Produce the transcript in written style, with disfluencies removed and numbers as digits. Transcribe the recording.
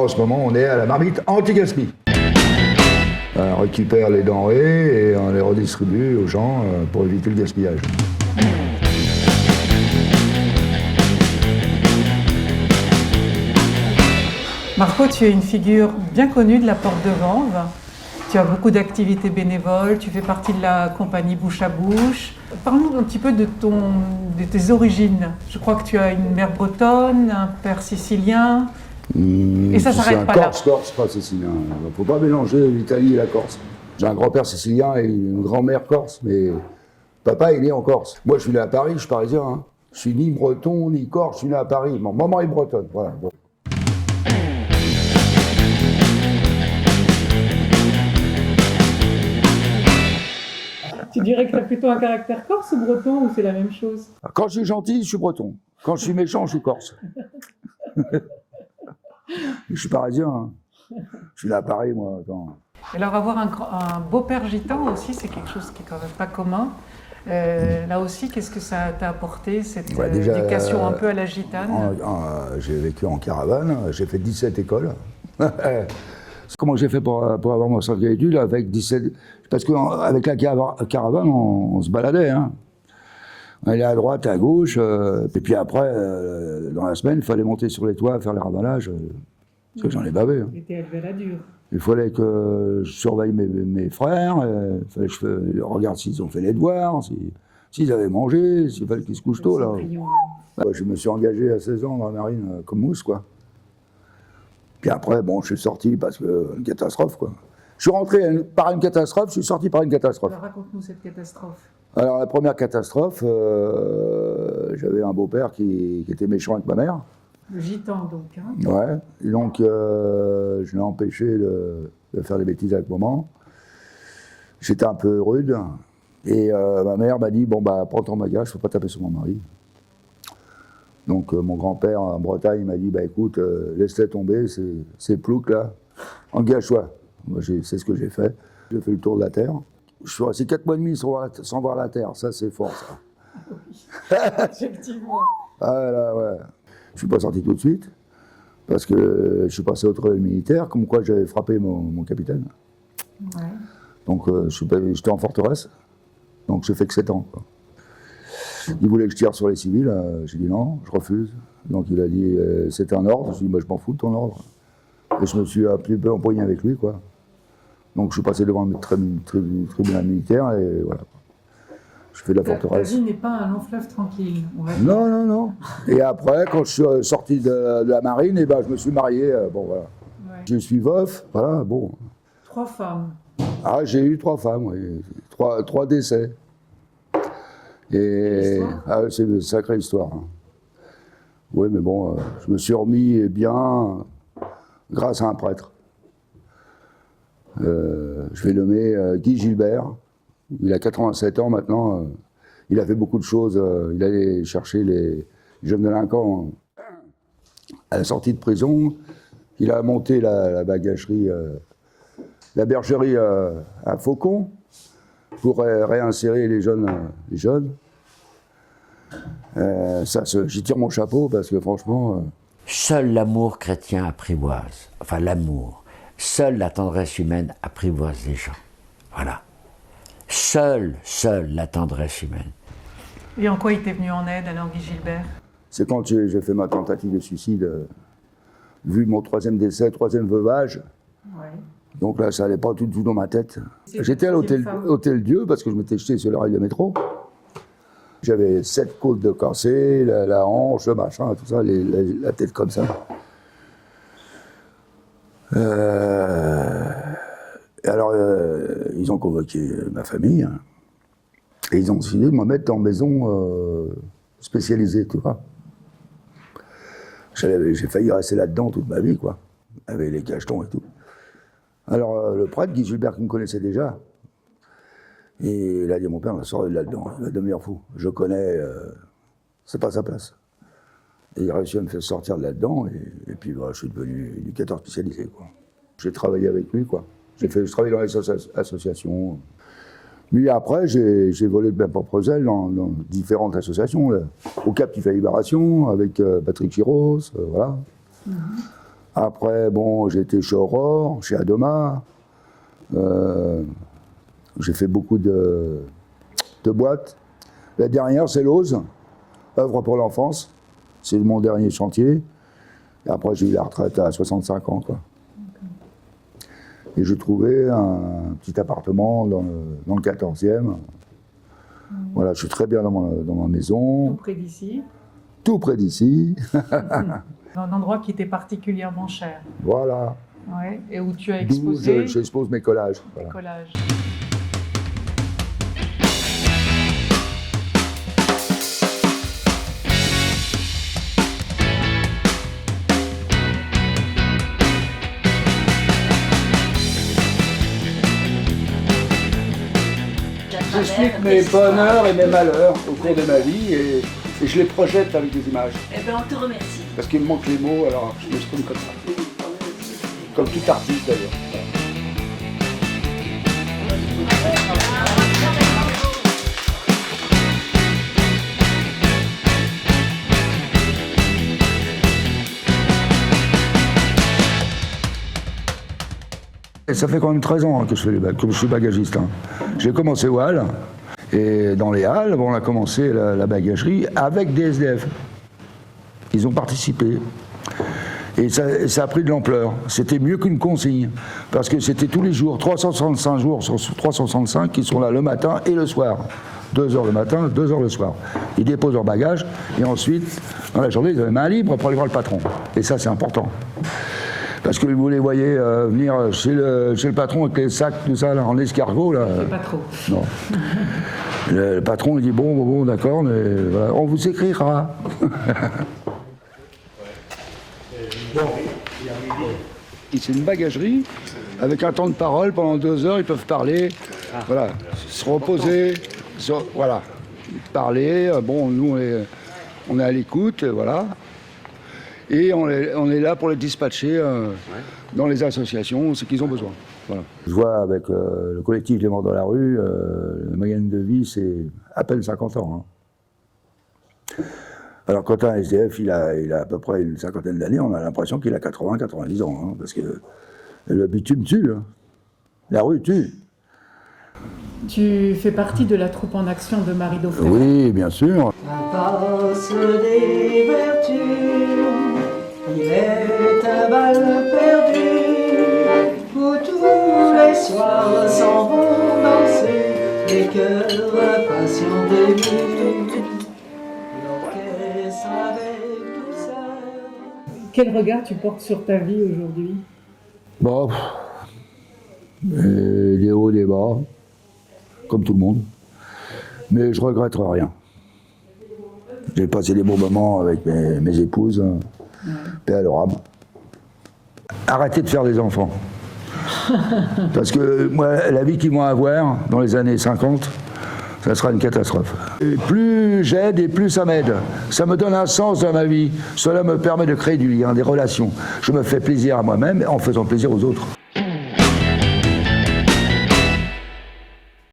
ce moment, on est à la marmite anti-gaspi. On récupère les denrées et on les redistribue aux gens pour éviter le gaspillage. Marco, tu es une figure bien connue de la Porte de Vanves. Tu as beaucoup d'activités bénévoles, tu fais partie de la compagnie Bouche à Bouche. Parle-nous un petit peu de tes origines. Je crois que tu as une mère bretonne, un père sicilien, et ça s'arrête pas là. Corse, pas sicilien. Il ne faut pas mélanger l'Italie et la Corse. J'ai un grand-père sicilien et une grand-mère corse, mais papa est né en Corse. Moi, je suis né à Paris, je suis parisien. Hein. Je suis ni breton, ni corse, je suis né à Paris. Mon maman est bretonne, voilà. Bon. Tu dirais que tu as plutôt un caractère corse ou breton, ou c'est la même chose? Quand je suis gentil, je suis breton. Quand je suis méchant, je suis corse. Je suis parisien. Hein. Je suis là à Paris, moi. Attends. Alors avoir un beau-père gitan aussi, c'est quelque chose qui est quand même pas commun. Là aussi, qu'est-ce que ça t'a apporté, cette éducation un peu à la gitane? J'ai vécu en caravane, j'ai fait 17 écoles. Comment j'ai fait pour avoir mon certificat d'études avec 17... Parce qu'avec la caravane, on se baladait. Hein. On allait à droite, à gauche, et puis après, dans la semaine, il fallait monter sur les toits, faire les ravalages, parce que j'en ai bavé. Hein. Tu étais élevé à la dure. Il fallait que je surveille mes frères, il fallait que je regarde s'ils ont fait les devoirs, s'ils avaient mangé, s'il fallait qu'ils se couchent tôt. Là. Je me suis engagé à 16 ans dans la marine comme mousse, quoi. Puis après, bon, je suis sorti parce que une catastrophe, quoi. Je suis rentré par une catastrophe, je suis sorti par une catastrophe. Alors raconte-nous cette catastrophe. Alors la première catastrophe, j'avais un beau-père qui était méchant avec ma mère. Le gitan, donc. Hein. Ouais, et donc je l'ai empêché de faire des bêtises avec maman. J'étais un peu rude, et ma mère m'a dit, bon bah prends ton bagage, je ne peux pas taper sur mon mari. Donc mon grand-père en Bretagne m'a dit, bah écoute, laisse-les tomber, ces ploucs là, engage-toi. Moi c'est ce que j'ai fait. J'ai fait le tour de la Terre. Je suis resté 4 mois et demi sans voir la Terre, ça c'est fort ça. Oui, effectivement. Ah là, ouais. Je suis pas sorti tout de suite, parce que je suis passé au travail militaire, comme quoi j'avais frappé mon capitaine. Ouais. Donc j'étais en forteresse, donc j'ai fait que 7 ans. Quoi. Il voulait que je tire sur les civils, j'ai dit non, je refuse. Donc il a dit c'est un ordre, je lui ai dit bah, je m'en fous de ton ordre. Et je me suis un petit peu empoigné avec lui, quoi. Donc je suis passé devant le tribunal militaire et voilà. Je fais de la forteresse. Ta vie n'est pas un long fleuve tranquille, on va dire. Non, non, non. Et après, quand je suis sorti de la marine, et ben, je me suis marié, bon voilà. Ouais. Je suis veuf, voilà, bon. 3 femmes. Ah, j'ai eu 3 femmes, oui. 3 décès. Et c'est une sacrée histoire. Hein. Oui, mais bon, je me suis remis bien grâce à un prêtre. Je vais nommer Guy Gilbert. Il a 87 ans maintenant. Il a fait beaucoup de choses. Il allait chercher les jeunes délinquants à la sortie de prison. Il a monté la bagagerie, la bergerie à Faucon pour réinsérer les jeunes. J'y tire mon chapeau parce que franchement... Seul l'amour chrétien apprivoise, enfin l'amour, seule la tendresse humaine apprivoise les gens. Voilà. Seule la tendresse humaine. Et en quoi il t'est venu en aide, alors, Guy Gilbert? C'est quand j'ai fait ma tentative de suicide, vu mon 3e décès, 3e veuvage. Ouais. Donc là, ça n'allait pas tout dans ma tête. J'étais à l'hôtel Dieu parce que je m'étais jeté sur le rail de métro. J'avais 7 côtes de cassées, la hanche, le machin, tout ça, la tête comme ça. Alors, ils ont convoqué ma famille, hein, et ils ont décidé de me mettre dans une maison spécialisée, tu vois. J'ai failli rester là-dedans toute ma vie, quoi, avec les cachetons et tout. Alors, le prêtre, Guy Gilbert, qui me connaissait déjà, et il a dit à mon père, on va sortir de là-dedans, il va devenir fou. Je connais, c'est pas sa place. Et il a réussi à me faire sortir de là-dedans, et puis voilà, je suis devenu éducateur spécialisé, quoi. J'ai travaillé avec lui, quoi. Je travaillé dans les associations. Mais après, j'ai volé de mes propres ailes dans différentes associations. Là. Au Cap qui fait Libération, avec Patrick Chiros, voilà. Après, bon, j'ai été chez Aurore, chez Adoma. J'ai fait beaucoup de boîtes. La dernière, c'est l'Ose, œuvre pour l'enfance. C'est mon dernier chantier. Et après, j'ai eu la retraite à 65 ans, quoi. Et j'ai trouvé un petit appartement dans le 14e. Voilà, je suis très bien dans ma maison. Tout près d'ici. Tout près d'ici. Dans un endroit qui était particulièrement cher. Voilà. Ouais. Et où tu as D'où exposé j'expose mes collages. tes Voilà. collages. J'explique mes bonheurs et mes malheurs au cours de ma vie et je les projette avec des images. Eh bien, on te remercie. Parce qu'il me manque les mots, alors je m'exprime comme ça. Comme tout artiste d'ailleurs. Et ça fait quand même 13 ans que je fais que je suis bagagiste. Hein. J'ai commencé aux Halles, et dans les Halles, bon, on a commencé la bagagerie avec des SDF. Ils ont participé. Et ça a pris de l'ampleur. C'était mieux qu'une consigne, parce que c'était tous les jours, 365 jours sur 365 qui sont là le matin et le soir. 2 heures le matin, 2 heures le soir. Ils déposent leur bagage, et ensuite, dans la journée, ils avaient main libre pour aller voir le patron. Et ça, c'est important. Parce que vous les voyez venir chez le patron avec les sacs, tout ça, là, en escargot. Là. Pas trop. Non. Le patron, il dit bon, d'accord, mais voilà, on vous écrira. C'est une bagagerie avec un temps de parole. Pendant 2 heures, ils peuvent parler, voilà, se reposer, voilà, parler. Bon, nous, on est à l'écoute, voilà. Et on est là pour les dispatcher dans les associations, ce qu'ils ont besoin. Voilà. Je vois avec le collectif Les Morts dans la rue, la moyenne de vie, c'est à peine 50 ans. Hein. Alors quand un SDF, il a à peu près une cinquantaine d'années, on a l'impression qu'il a 80-90 ans. Hein, parce que le bitume tue. Hein. La rue tue. Tu fais partie de la troupe en action de Marie Dauphin. Oui, bien sûr. Passe des vertus, il est un bal perdu, où tous les soirs s'en vont danser, les cœurs impatients d'ému, l'orchestre avec douceur. Quel regard tu portes sur ta vie aujourd'hui? Bon, des hauts, des bas, comme tout le monde. Mais je regrette rien. J'ai passé des bons moments avec mes épouses, paix à leur âme. Arrêtez de faire des enfants. Parce que moi, la vie qu'ils vont avoir dans les années 50, ça sera une catastrophe. Et plus j'aide et plus ça m'aide. Ça me donne un sens dans ma vie. Cela me permet de créer du lien, des relations. Je me fais plaisir à moi-même en faisant plaisir aux autres.